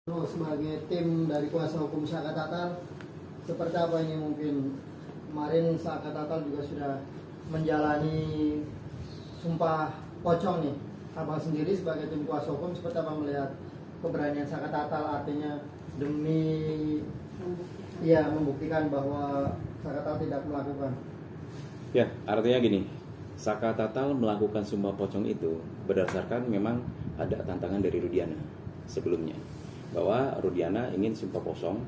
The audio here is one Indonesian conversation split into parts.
Sebagai tim dari kuasa hukum Saka Tatal, seperti apa ini mungkin kemarin Saka Tatal juga sudah menjalani sumpah pocong nih. Abang sendiri sebagai tim kuasa hukum seperti apa melihat keberanian Saka Tatal, artinya demi membuktikan bahwa Saka Tatal tidak melakukan. Ya, artinya gini, Saka Tatal melakukan sumpah pocong itu berdasarkan memang ada tantangan dari Rudiana sebelumnya, bahwa Rudiana ingin sumpah kosong,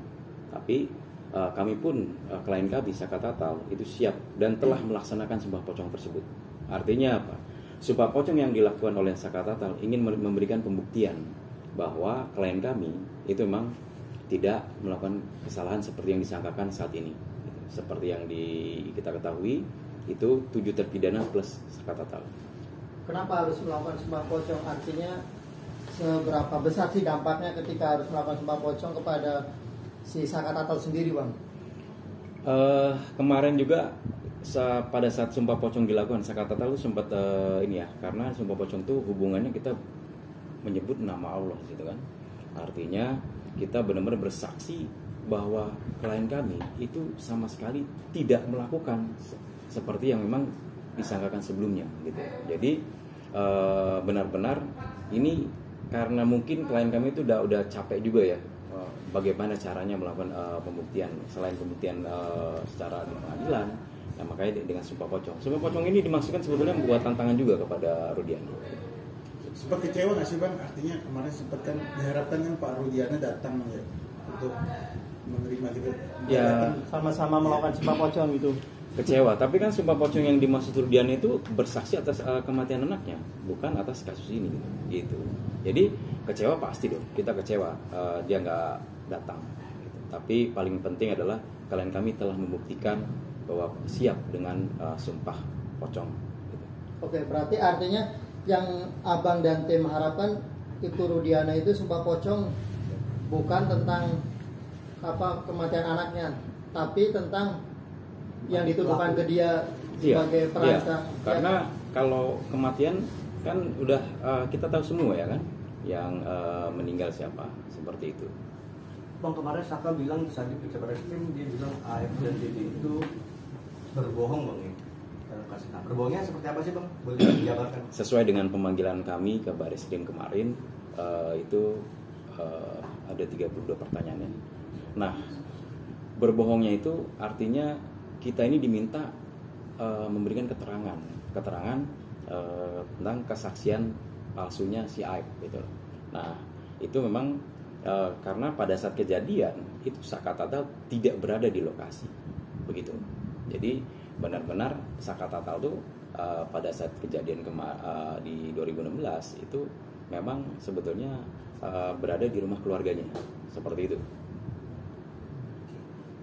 tapi kami pun klien kami Saka Tatal itu siap dan telah melaksanakan sumpah pocong tersebut. Artinya apa? Sumpah pocong yang dilakukan oleh Saka Tatal ingin memberikan pembuktian bahwa klien kami itu memang tidak melakukan kesalahan seperti yang disangkakan saat ini. Seperti yang kita ketahui, itu 7 terpidana plus Saka Tatal. Kenapa harus melakukan sumpah pocong? Artinya seberapa besar sih dampaknya ketika harus melakukan sumpah pocong kepada si Saka Tatal sendiri, Bang? Kemarin juga pada saat sumpah pocong dilakukan, Saka Tatal itu sempat karena sumpah pocong itu hubungannya kita menyebut nama Allah gitu kan. Artinya kita benar-benar bersaksi bahwa klien kami itu sama sekali tidak melakukan seperti yang memang disangkakan sebelumnya gitu. Jadi benar-benar ini karena mungkin klien kami itu udah capek juga ya, bagaimana caranya melakukan pembuktian selain pembuktian secara di pengadilan. Nah, makanya dengan sumpah pocong. Sumpah pocong ini dimaksudkan sebetulnya membuat tantangan juga kepada Rudiana. Sempat kecewa nggak sih, Bang? Artinya kemarin sempat kan diharapkan kan Pak Rudiana datang ya untuk menerima gitu. Ya, sama-sama melakukan sumpah pocong gitu. Kecewa, tapi kan sumpah pocong yang dimaksud Rudiana itu bersaksi atas kematian anaknya, bukan atas kasus ini gitu. Jadi kecewa pasti dong, kita kecewa dia nggak datang gitu. Tapi paling penting adalah klien kami telah membuktikan bahwa siap dengan sumpah pocong gitu. Oke, berarti artinya yang abang dan tim harapkan itu Rudiana itu sumpah pocong bukan tentang kematian anaknya, tapi tentang yang dituduhkan ke dia sebagai perancang. Iya. Karena kalau kematian kan udah kita tahu semua ya kan, yang meninggal siapa, seperti itu. Bang, kemarin Saka bilang saat di Barreskrim dia bilang AF dan DD itu berbohong, Bang ya. Nah, berbohongnya seperti apa sih, Bang? Boleh dijabarkan? Sesuai dengan pemanggilan kami ke Barreskrim kemarin, itu ada 32 pertanyaannya. Nah, berbohongnya itu artinya kita ini diminta memberikan keterangan tentang kesaksian palsunya si Aib gitu. Nah, itu memang karena pada saat kejadian itu Saka Tatal tidak berada di lokasi, begitu. Jadi benar-benar Saka Tatal itu pada saat kejadian di 2016 itu memang sebetulnya berada di rumah keluarganya, seperti itu.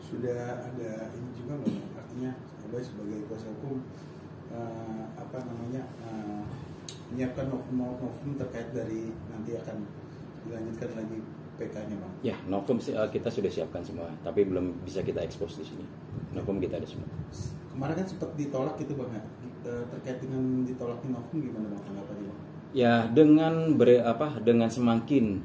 Sudah ada ini juga nggak, artinya Abah sebagai kuasa hukum menyiapkan novum terkait dari nanti akan dilanjutkan lagi PK-nya, Bang? Ya, novum kita sudah siapkan semua, tapi belum bisa kita expose di sini. Novum kita ada semua. Kemarin kan sempat ditolak gitu, Bang ya. Terkait dengan ditolaknya novum gimana, Bang, tanggapannya, Bang? Ya, dengan semakin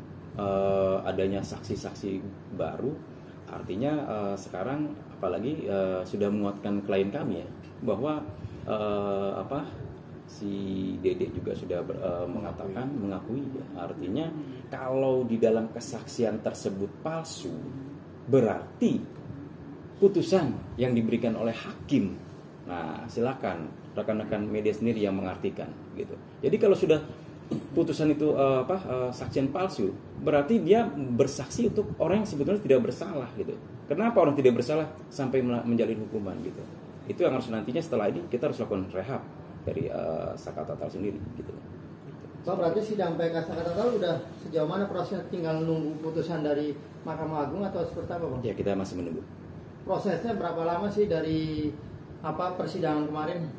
adanya saksi-saksi baru, artinya sekarang apalagi sudah menguatkan klien kami ya, bahwa si Dede juga sudah mengakui ya. Artinya kalau di dalam kesaksian tersebut palsu, berarti putusan yang diberikan oleh hakim. Nah, silakan rekan-rekan media sendiri yang mengartikan gitu. Jadi kalau sudah putusan itu saksian palsu, berarti dia bersaksi untuk orang yang sebetulnya tidak bersalah gitu. Kenapa orang tidak bersalah sampai menjalin hukuman gitu? Itu yang harus nantinya setelah ini kita harus lakukan rehab dari Saka Tatal sendiri gitu. Pak, berarti sidang PK Saka Tatal udah sejauh mana prosesnya, tinggal nunggu putusan dari Mahkamah Agung atau seperti apa, Bang? Ya, kita masih menunggu. Prosesnya berapa lama sih dari persidangan kemarin?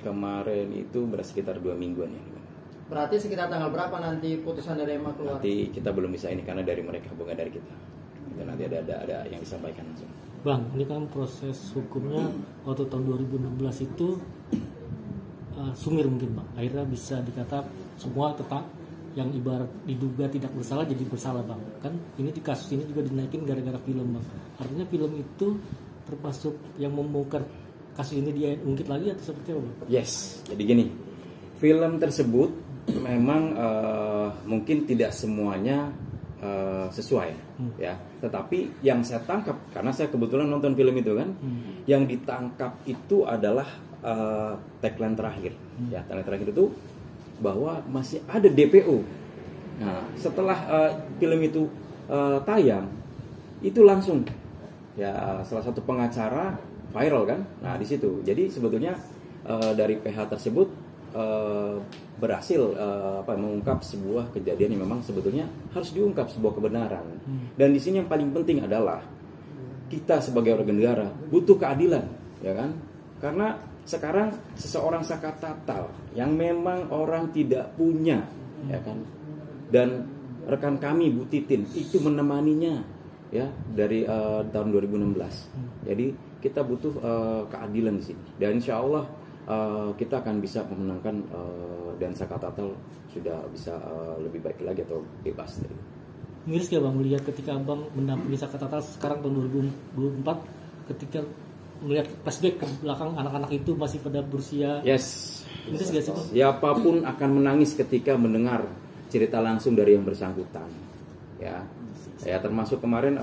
Kemarin itu sekitar 2 mingguan ya. Berarti sekitar tanggal berapa nanti putusan dari MA keluar? Nanti kita belum bisa ini karena dari mereka, bukan dari kita. Itu nanti ada yang disampaikan langsung. Bang, ini kan proses hukumnya waktu tahun 2016 itu sumir mungkin, Bang. Akhirnya bisa dikata semua tetap yang ibarat diduga tidak bersalah jadi bersalah bang. Kan ini di kasus ini juga dinaikin gara-gara film bang. Artinya film itu termasuk yang membongkar kasus ini dia ungkit lagi atau seperti apa bang? Yes, jadi gini, film tersebut memang mungkin tidak semuanya sesuai ya, tetapi yang saya tangkap karena saya kebetulan nonton film itu kan, yang ditangkap itu adalah tagline terakhir ya, tagline terakhir itu bahwa masih ada DPO. Nah setelah film itu tayang itu langsung ya salah satu pengacara viral kan, nah di situ jadi sebetulnya dari PH tersebut berhasil mengungkap sebuah kejadian yang memang sebetulnya harus diungkap sebuah kebenaran. Dan di sini yang paling penting adalah kita sebagai warga negara butuh keadilan, ya kan? Karena sekarang seseorang sakatatal yang memang orang tidak punya, ya kan? Dan rekan kami Bu Titin itu menemaninya, ya dari tahun 2016. Jadi kita butuh keadilan di sini. Dan insya Allah kita akan bisa memenangkan dan sakatatal sudah bisa lebih baik lagi atau bebas dari. Miris gak bang melihat ketika abang mendampingi sakatatal sekarang tahun 2024 ketika melihat flashback ke belakang anak-anak itu masih pada berusia. Yes. Miris gak sih bang? Siapapun akan menangis ketika mendengar cerita langsung dari yang bersangkutan. Ya. Ya termasuk kemarin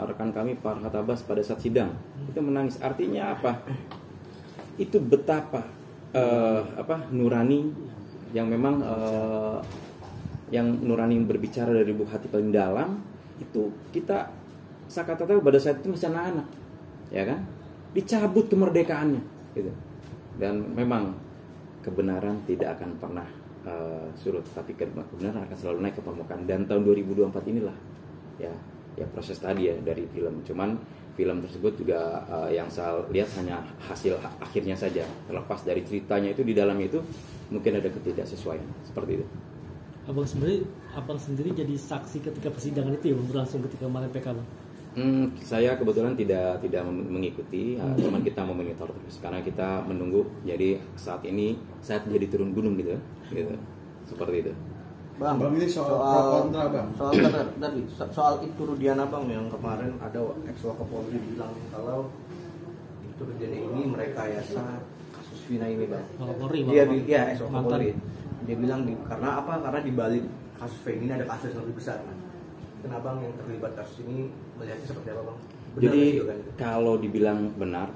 rekan kami Farhat Abbas pada saat sidang itu menangis. Artinya apa? Itu betapa nurani yang memang yang nurani berbicara dari lubuk hati paling dalam itu kita sakatatal pada saat itu masih anak-anak, ya kan? Dicabut kemerdekaannya, gitu. Dan memang kebenaran tidak akan pernah surut, tapi kebenaran akan selalu naik ke permukaan. Dan tahun 2024 inilah, ya proses tadi ya dari film. Cuman film tersebut juga yang saya lihat hanya hasil akhirnya saja, terlepas dari ceritanya itu di dalam itu mungkin ada ketidaksesuaian seperti itu. Abang sendiri jadi saksi ketika persidangan itu ya berlangsung ketika kemarin PK bang? Saya kebetulan tidak mengikuti, cuman kita memonitor terus karena kita menunggu. Jadi saat ini saya jadi turun gunung gitu, seperti itu. Bang ini soal pro kontra bang. Soal itu Rudiana bang yang kemarin ada ex-Wakapolri bilang kalau itu Rudiana ini merekayasa kasus Vina ini bang. Wakapolri. Dia ex-Wakapolri. Dia bilang karena apa? Karena di balik kasus Vina ini ada kasus yang lebih besar kan. Kenapa bang yang terlibat kasus ini melihatnya seperti apa bang? Benar jadi kan? Kalau dibilang benar,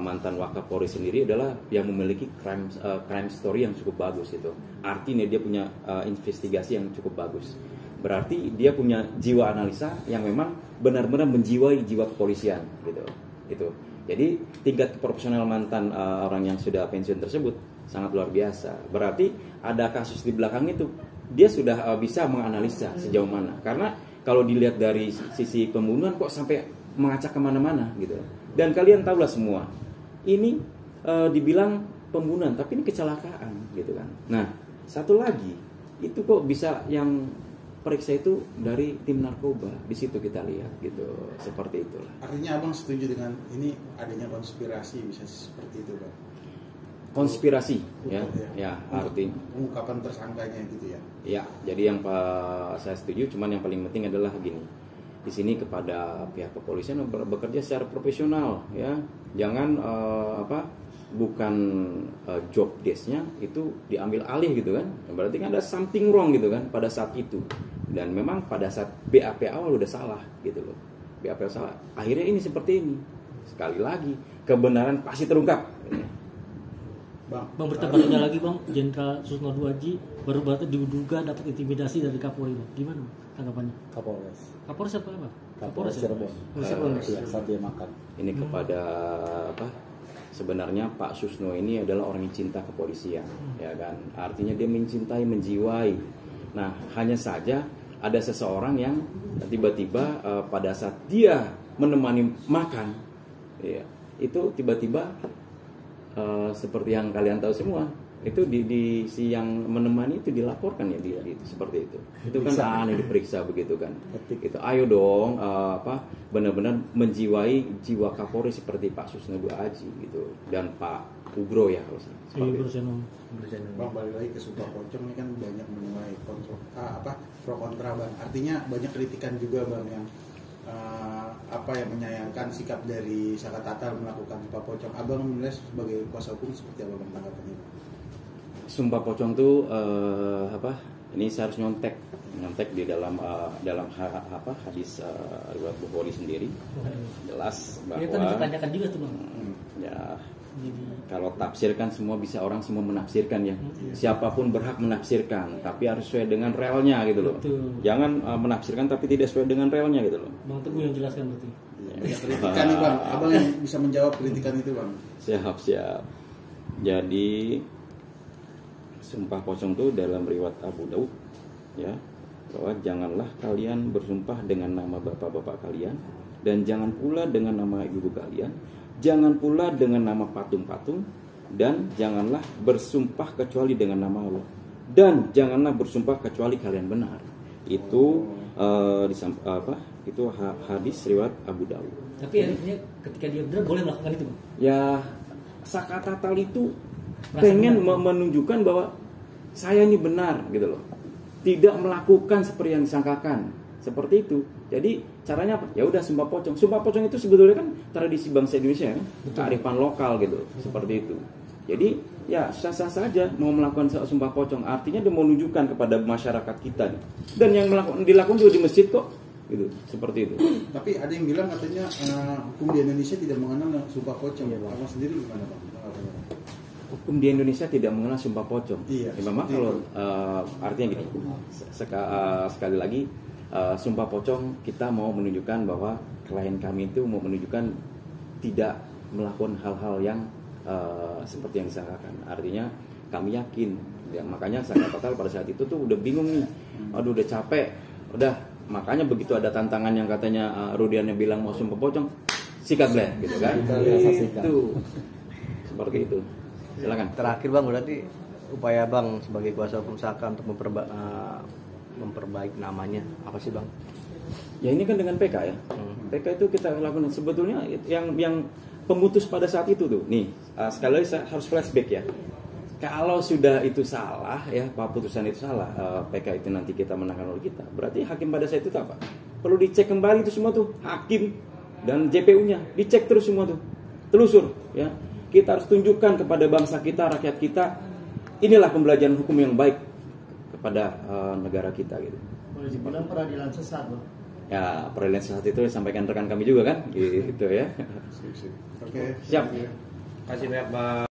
mantan Wakapolri sendiri adalah yang memiliki crime story yang cukup bagus itu. Artinya dia punya investigasi yang cukup bagus. Berarti dia punya jiwa analisa yang memang benar-benar menjiwai jiwa kepolisian gitu. Itu. Jadi tingkat profesional mantan orang yang sudah pensiun tersebut sangat luar biasa. Berarti ada kasus di belakang itu dia sudah bisa menganalisa sejauh mana. Karena kalau dilihat dari sisi pembunuhan kok sampai mengacak kemana-mana gitu. Dan kalian tahulah semua, ini dibilang pembunuhan, tapi ini kecelakaan gitu kan. Nah, satu lagi, itu kok bisa yang periksa itu dari tim narkoba. Di situ kita lihat gitu, seperti itulah. Artinya abang setuju dengan ini adanya konspirasi bisa seperti itu bang? Konspirasi, ya arti pengungkapan tersangkanya gitu ya. Ya, jadi yang saya setuju, cuman yang paling penting adalah gini. Di sini kepada pihak kepolisian bekerja secara profesional ya. Jangan bukan job desk-nya itu diambil alih gitu kan. Berarti kan ada something wrong gitu kan pada saat itu. Dan memang pada saat BAP awal udah salah gitu loh. BAP salah. Akhirnya ini seperti ini. Sekali lagi, kebenaran pasti terungkap. Bang bertambahnya lagi bang, Jenderal Susno Duaji baru diduga dapat intimidasi dari Kapolri bang. Gimana tanggapannya? Kapolres apa bang? Kapolres Cirebon. Saat dia makan. Ini kepada sebenarnya Pak Susno ini adalah orang yang cinta kepolisian, ya kan? Artinya dia mencintai, menjiwai. Nah, hanya saja ada seseorang yang tiba-tiba pada saat dia menemani makan, ya, itu tiba-tiba seperti yang kalian tahu semua, itu di si yang menemani itu dilaporkan ya dia itu seperti itu kan aneh diperiksa begitu kan. Itu ayo dong benar-benar menjiwai jiwa Kapolri seperti Pak Susno Aji gitu dan Pak Ugro ya kalau seperti itu. Bang, balik lagi ke Sumpah Pocong ini kan banyak menuai pro kontra Bang. Artinya banyak kritikan juga Bang yang yang menyayangkan sikap dari Saka Tatal melakukan Sumpah Pocong. Abang menilai sebagai kuasa hukum seperti apa Bang tanggapannya? Sumpah Pocong tuh ini saya harus nyontek di dalam hadis riwayat Bukhari sendiri jelas bahwa ini tadi ditanyakan juga tuh Bang. Ya kalau tafsir kan semua menafsirkan ya. Siapapun berhak menafsirkan, tapi harus sesuai dengan realnya gitu loh. Betul. Jangan menafsirkan tapi tidak sesuai dengan realnya gitu loh. Bang Teguh yang jelaskan berarti. Ya, kritikan nih Bang, Abang yang bisa menjawab kritikan itu Bang. Siap. Jadi Sumpah Pocong itu dalam riwayat Abu Daud ya, bahwa janganlah kalian bersumpah dengan nama bapak-bapak kalian, dan jangan pula dengan nama ibu kalian, jangan pula dengan nama patung-patung, dan janganlah bersumpah kecuali dengan nama Allah, dan janganlah bersumpah kecuali kalian benar. Itu itu hadis riwayat Abu Daud. Tapi artinya ketika dia benar boleh melakukan itu Bang? Ya Saka Tatal itu pengen menunjukkan bahwa saya ini benar gitu loh, tidak melakukan seperti yang disangkakan seperti itu. Jadi caranya apa? Ya udah Sumpah Pocong. Sumpah Pocong itu sebetulnya kan tradisi bangsa Indonesia kan, kearifan lokal gitu, seperti itu. Jadi ya sah-sah saja mau melakukan Sumpah Pocong, artinya dia mau menunjukkan kepada masyarakat kita nih. Dan yang dilakukan juga di masjid kok gitu, seperti itu. Tapi ada yang bilang katanya hukum di Indonesia tidak mengenal Sumpah Pocong. Abang sendiri gimana Bang? Hukum di Indonesia tidak mengenal Sumpah Pocong. Iya, Ya, memang kalau artinya gini, sekali lagi Sumpah Pocong kita mau menunjukkan bahwa klien kami itu mau menunjukkan tidak melakukan hal-hal yang seperti yang disangkakan. Artinya kami yakin ya, makanya Saka Tatal pada saat itu tuh udah bingung nih, aduh udah capek, udah makanya begitu ada tantangan yang katanya Rudiannya bilang mau Sumpah Pocong, sikat deh gitu kan. Itu seperti itu. Silakan. Terakhir Bang, berarti upaya Bang sebagai kuasa hukum Saka untuk memperbaiki namanya apa sih Bang? Ya ini kan dengan PK ya. PK itu kita lakukan sebetulnya yang pemutus pada saat itu tuh. Nih, sekali lagi saya harus flashback ya. Kalau sudah itu salah ya, putusan itu salah, PK itu nanti kita menangkan oleh kita. Berarti hakim pada saat itu apa? Perlu dicek kembali itu semua tuh, hakim dan JPU-nya dicek terus semua tuh. Telusur ya. Kita harus tunjukkan kepada bangsa kita, rakyat kita, inilah pembelajaran hukum yang baik kepada negara kita gitu. Boleh dibilang peradilan sesat Bang. Ya, peradilan sesat itu disampaikan rekan kami juga kan, gitu ya. Oke. Siap. Terima kasih banyak Pak.